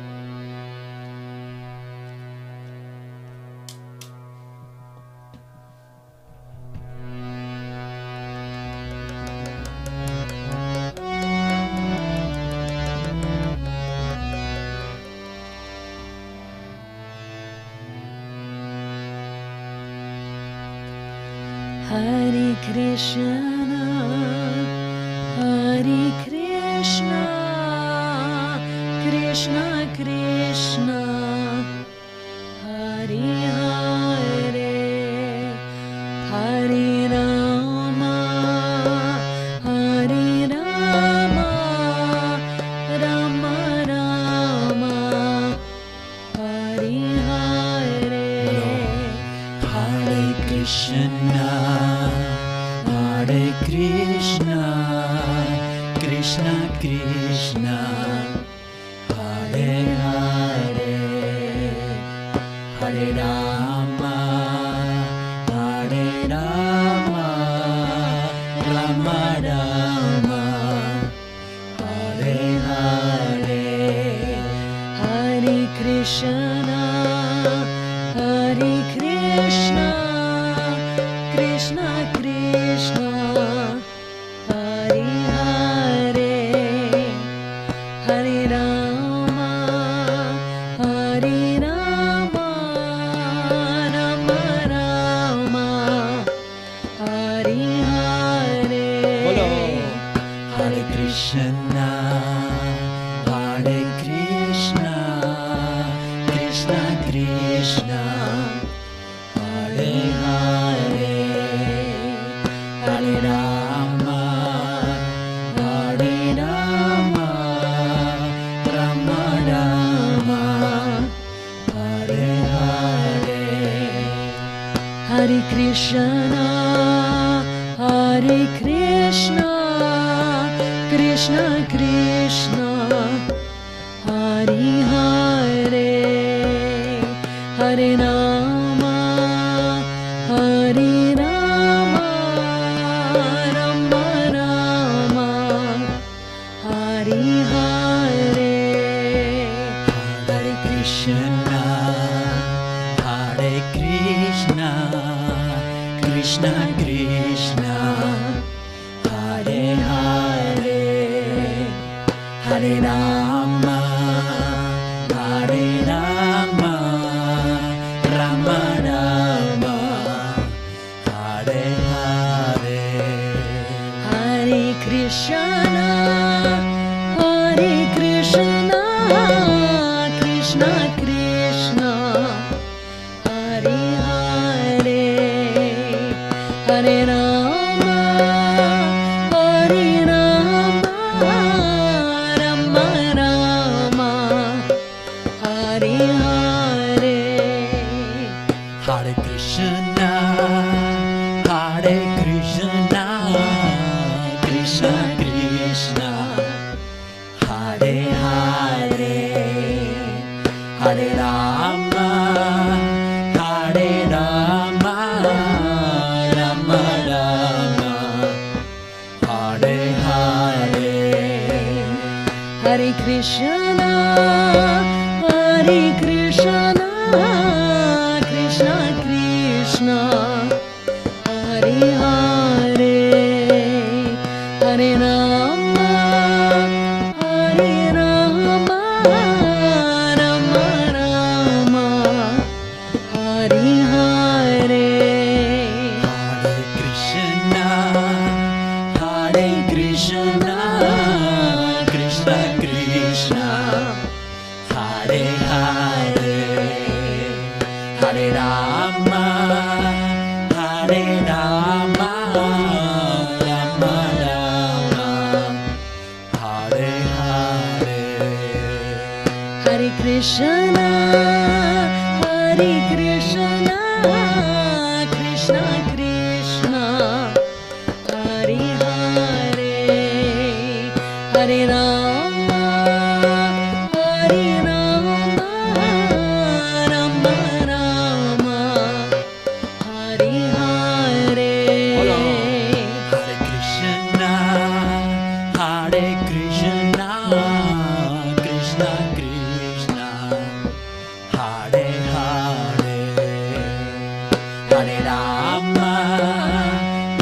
Hare Krishna, Hare Krishna, Krishna Krishna, Hare Hare, Hare Rama, Hare Rama, Rama Rama, Hare Hare,
Hare Krishna, Hare Krishna, Krishna Krishna, Hare Hare, Hare Rama, Hare Rama, Rama Rama, Hare Hare,
Hare Krishna, Hare Krishna, Krishna Krishna, Hare Hare, Hare Rama, Hare Rama, Rama Rama, Hare Hare.
Bolo. Hare Krishna, Hare Krishna, Krishna Krishna, Hare Hare, Hare Rama, Hare Rama, Rama Rama, Hare Hare.
Hare Krishna, Hare Krishna, Krishna Krishna, Hare Hare, Hare Rama, Hare Rama, Rama Rama, Hare Hare, Hare Krishna,
Hare Krishna, Krishna Krishna, Hare Hare, Hare Rama, Hare Rama, Rama Rama, Hare Hare,
Hare Krishna, Hare Krishna, Krishna Krishna, Hare Hare, Hare Rama, Hare Rama, Rama Rama, Hare Hare,
Hare Krishna, Hare Krishna, Krishna Krishna, Hare Hare, Hare Rama, Hare Rama, Rama Rama, Hare Hare,
Hare Krishna, Hare Krishna, Krishna Krishna, Hare Hare, Hare Rama, Hare Rama, Rama Rama, Hare Hare,
Hare Krishna, Hare Krishna, Krishna Krishna, Hare Hare, Hare Rama, Hare Rama, Rama Rama, Hare Hare,
Hare Krishna, Hare Krishna, Krishna Krishna, Hare Hare, Hare Rama, Hare Rama, Rama Rama, Hare Hare,
Hare Krishna, Hare Krishna, Krishna Krishna, Hare Hare, Hare Rama,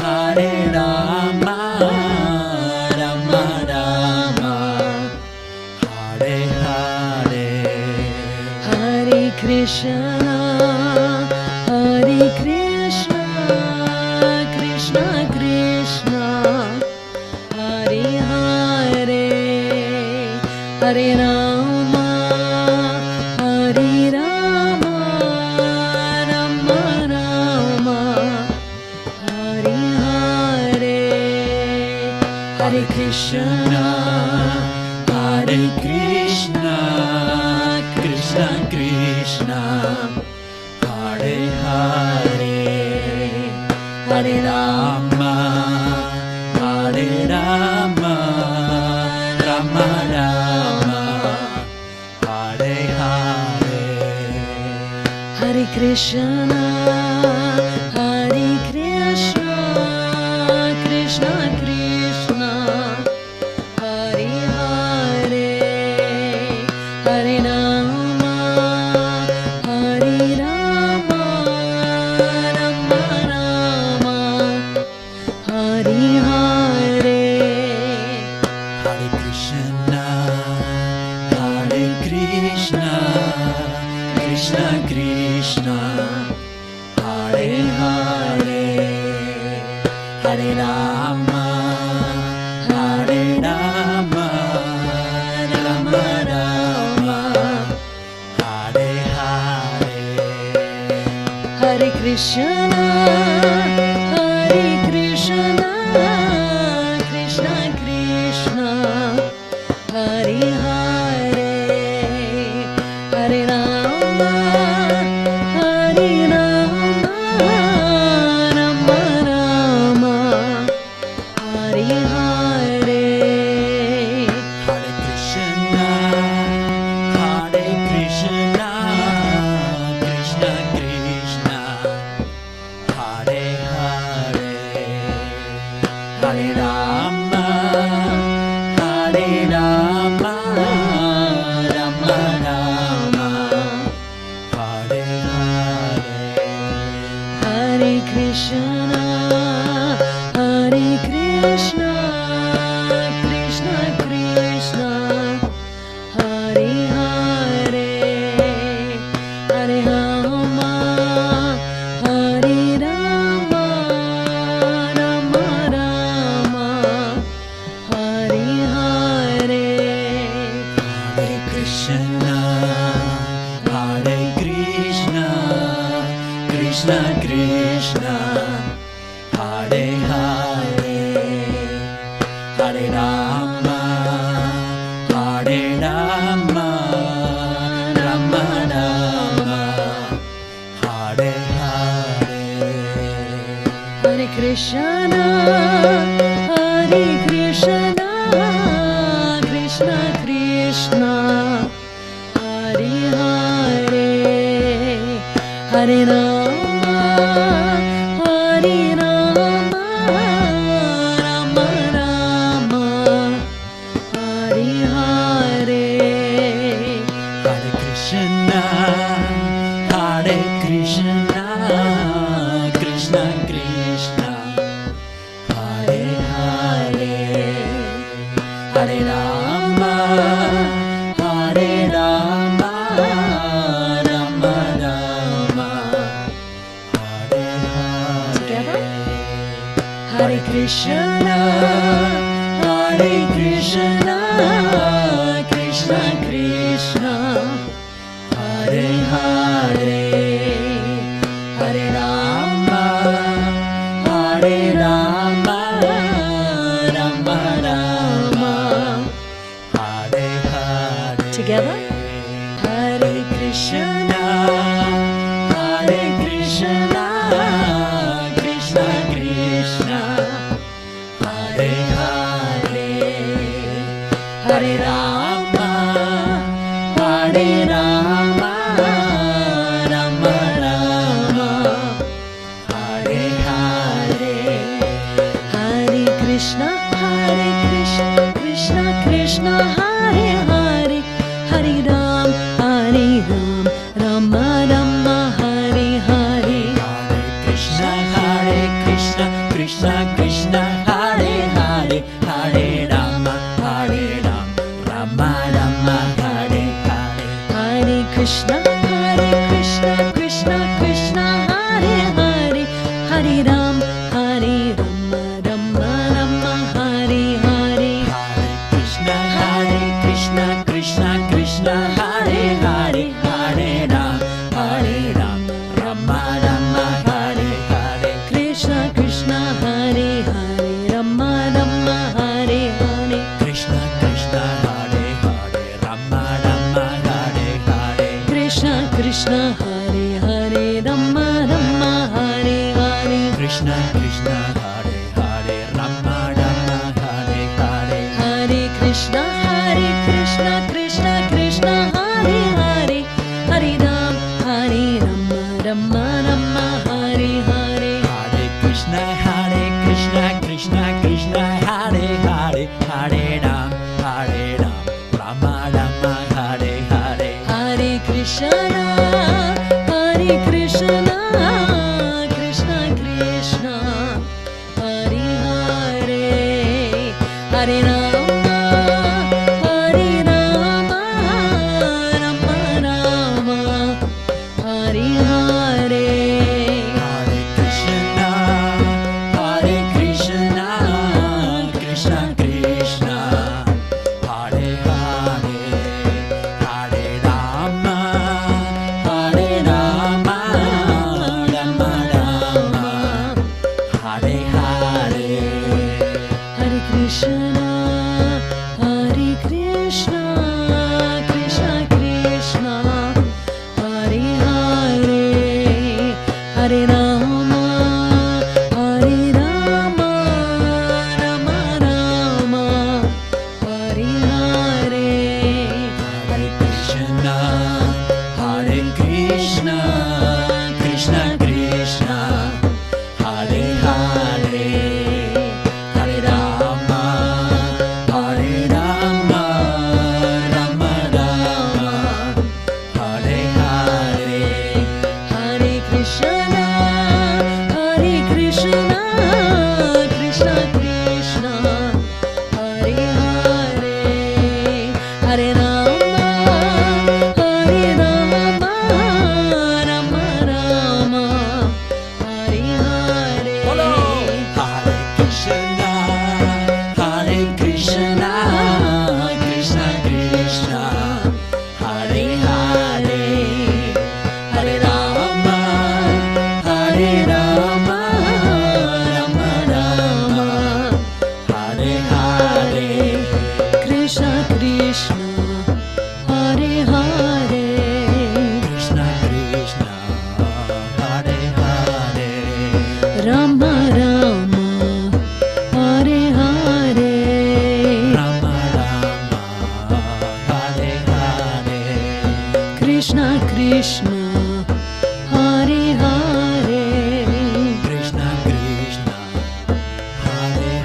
Hare Rama, Rama Rama, Hare Hare,
Hare Krishna, Hare Krishna, Krishna Krishna, Hare Hare, Hare Rama, Hare Rama, Rama Rama, Hare Hare, Hare Krishna,
Hare Krishna, Krishna Krishna, Hare Hare, Hare Rama, Hare Rama, Rama Rama, Hare Hare,
Hare Krishna, Hare Krishna, Krishna Krishna, Hare Hare, Hare Rama, Hare Rama, Rama Rama, Hare Hare,
Hare Krishna, Hare Krishna, Krishna Krishna, Hare Hare, Hare Rama, Hare Rama, Rama Rama, Hare Hare,
Hare Krishna, Hare Krishna, Krishna Krishna, Hare Hare, Hare Rama, Hare Rama, Rama Rama, Hare Hare,
Hare Krishna, Hare Krishna, Krishna Krishna, Hare Hare, Hare Rama, Hare Rama, Rama Rama, Hare Hare,
Hare Krishna, Hare Krishna, Krishna Krishna, Hare Hare, Hare Rama, Hare Rama, Rama Rama, Hare Hare,
Hare Krishna, Hare Krishna, Krishna Krishna, Hare Hare, Hare Rama, Hare Rama, Rama Rama, Hare Hare.
Hare Krishna, Hare Krishna, Krishna Krishna, Hare Hare, Hare Rama, Hare Rama, Rama Rama, Hare Hare.
Hare Krishna, Hare Krishna, Krishna Krishna, Hare Hare, Hare Rama, Hare Rama, Rama Rama, Hare
Together?
Hare. Hare Krishna, Hare Krishna, Krishna Krishna, Hare Hare, Hare Rama, Hare Rama, Rama Rama, Hare Hare.
Together? Hare
Krishna, Hare Krishna, Krishna Krishna, Hare Hare, Hare Rama, Hare Rama, Rama Rama, Hare Hare.
Hare Krishna, Krishna Krishna, Hare Hare, Hare Ram, Rama Rama, Hare Hare.
Hare Krishna, Krishna Krishna, Hare Hare, Hare Rama, Rama Rama, Hare Hare.
Hare Krishna, Krishna Krishna, Hare Hare, Hare Ram, Rama Rama, Hare Hare.
Hare Krishna, Krishna Krishna, Hare Hare, Hare Ram, Rama Rama, Hare Hare.
Krishna Krishna, Hare Hare, Rama Rama, Hare Hare.
Krishna Krishna, Hare Hare, Rama Rama, Hare Hare.
Krishna Krishna, Hare Hare, Rama Rama, Hare Hare.
Krishna Krishna, Hare Hare, Rama Rama, Hare Hare.
Hare Krishna, Krishna Krishna, Hare Hare, Hare Ram, Rama Rama, Hare Hare.
Hare Krishna, Krishna Krishna, Hare Hare, Hare Ram, Rama Rama, Hare Hare.
Hare Krishna, Krishna Krishna, Hare Hare, Hare Rama, Rama Rama, Hare Hare.
Hare Krishna, Krishna Krishna,
Rama Rama, Hare Hare,
Rama Rama, Hare Hare,
Krishna Krishna, Hare Hare,
Krishna Krishna, Hare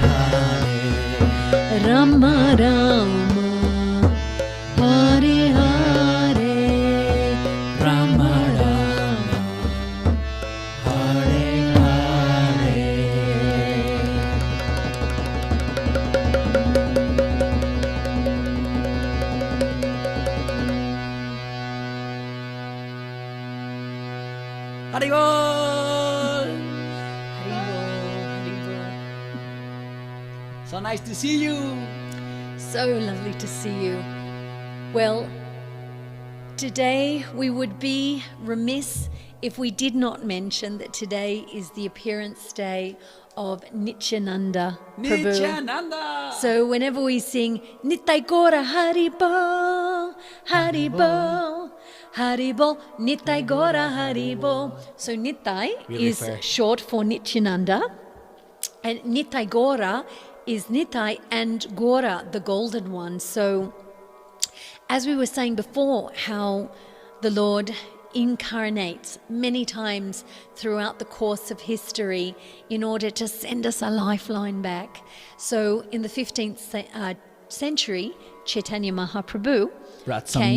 Hare,
Rama Rama, Hare Hare,
Rama Rama, Hare Hare. Haribol!
Haribol.
So nice to see you.
So lovely to see you. Well, today we would be remiss if we did not mention that today is the appearance day of Nityananda Prabhu.
Nityananda!
So whenever we sing Nitai Gora Haribol, Haribol, Haribol, Nitai Gora Haribol. So Nitai is short for Nityananda, and Nitai Gora is Nitai and Gora, the golden one. So as we were saying before, how the Lord incarnates many times throughout the course of history in order to send us a lifeline back. So in the 15th century, Chaitanya Mahaprabhu
brought some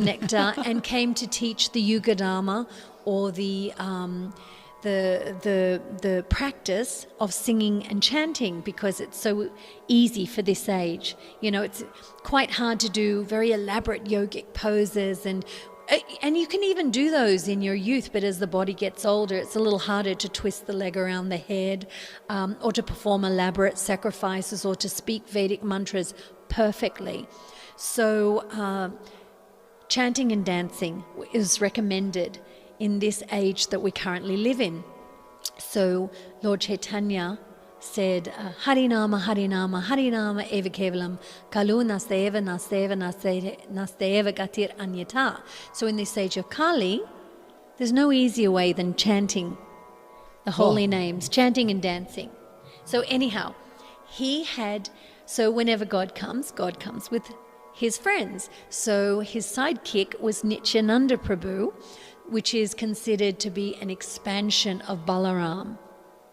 nectar
and came to teach the Yuga Dharma, or the practice of singing and chanting, because it's so easy for this age. You know, it's quite hard to do very elaborate yogic poses, and you can even do those in your youth, but as the body gets older, it's a little harder to twist the leg around the head, or to perform elaborate sacrifices, or to speak Vedic mantras perfectly. So chanting and dancing is recommended in this age that we currently live in. So Lord Chaitanya said, Harinama, Harinama, Harinama eva kevalam, kalu nasteva, nasteva, nasteva gatir anyata. So in this age of Kali, there's no easier way than chanting the holy names, chanting and dancing. So anyhow, so whenever God comes with his friends. So his sidekick was Nityananda Prabhu, which is considered to be an expansion of Balaram,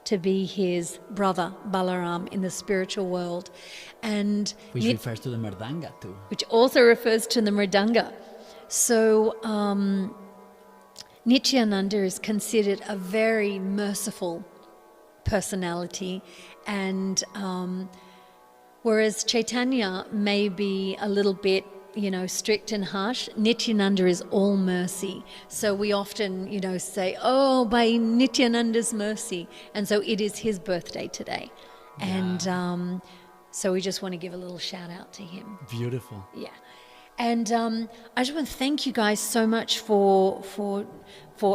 to be his brother Balaram in the spiritual world. And
which refers to the mrdanga too.
Which also refers to the mrdanga. So Nityananda is considered a very merciful personality, and whereas Chaitanya may be a little bit, strict and harsh, Nityananda is all mercy. So we often, say, oh, by Nityananda's mercy. And so it is his birthday today. Yeah. And so we just want to give a little shout out to him.
Beautiful.
Yeah. And I just want to thank you guys so much for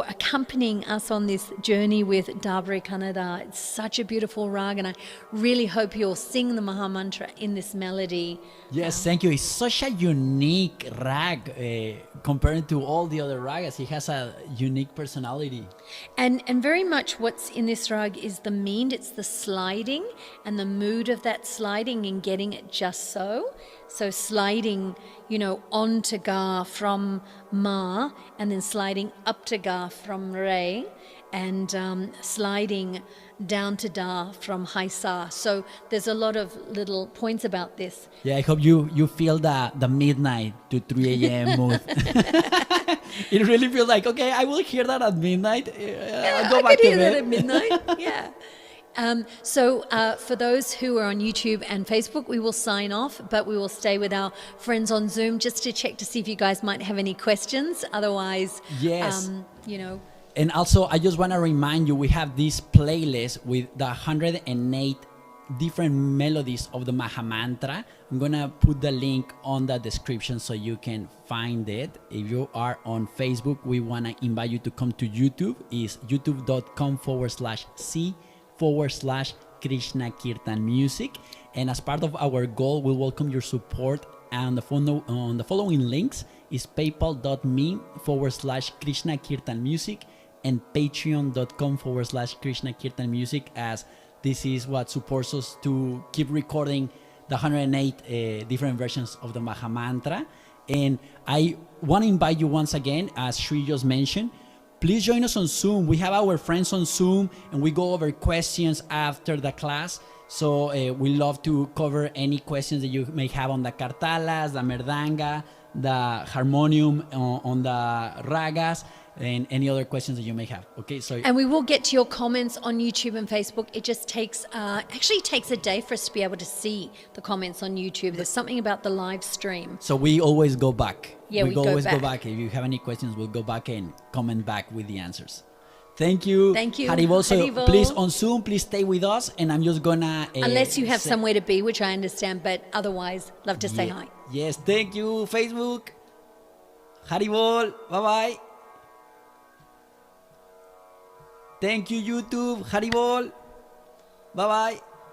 accompanying us on this journey with Darbari Kanada. It's such a beautiful rag, and I really hope you'll sing the Maha Mantra in this melody.
Yes, thank you. It's such a unique rag compared to all the other ragas. It has a unique personality.
And very much what's in this rag is the mean. It's the sliding and the mood of that sliding and getting it just so. So sliding, onto ga from ma, and then sliding up to ga from re, and sliding down to da from high sa. So there's a lot of little points about this.
Yeah, I hope you feel the midnight to 3 a.m. mood. It really feels like, okay, I will hear that at midnight. I'll go back to bed. I could hear that
at midnight, yeah. So for those who are on YouTube and Facebook, we will sign off, but we will stay with our friends on Zoom just to check to see if you guys might have any questions. Otherwise,
yes. And also, I just want to remind you, we have this playlist with the 108 different melodies of the Maha Mantra. I'm going to put the link on the description so you can find it. If you are on Facebook, we want to invite you to come to YouTube. It's youtube.com/C/Krishna Kirtan Music. And as part of our goal, we welcome your support. And the following links is paypal.me/Krishna Kirtan Music, and patreon.com/Krishna Kirtan Music, as this is what supports us to keep recording the 108 different versions of the Maha Mantra. And I want to invite you once again, as Sri just mentioned, please join us on Zoom. We have our friends on Zoom, and we go over questions after the class. So we love to cover any questions that you may have on the karatalas, the mrdanga, the harmonium, on the ragas, and any other questions that you may have. Okay, so
and we will get to your comments on YouTube and Facebook. It just takes actually takes a day for us to be able to see the comments on YouTube. There's something about the live stream.
So we always go back.
Yeah, we
always
go
go back. If you have any questions, we'll go back and comment back with the answers. Thank you.
Thank you.
Haribol. So
Haribol.
please, on Zoom, please stay with us, and I'm just gonna
unless you have somewhere to be, which I understand, but otherwise, love to say hi.
Yes, thank you, Facebook. Haribol. Bye bye. Thank you, YouTube. Haribol. Bye bye.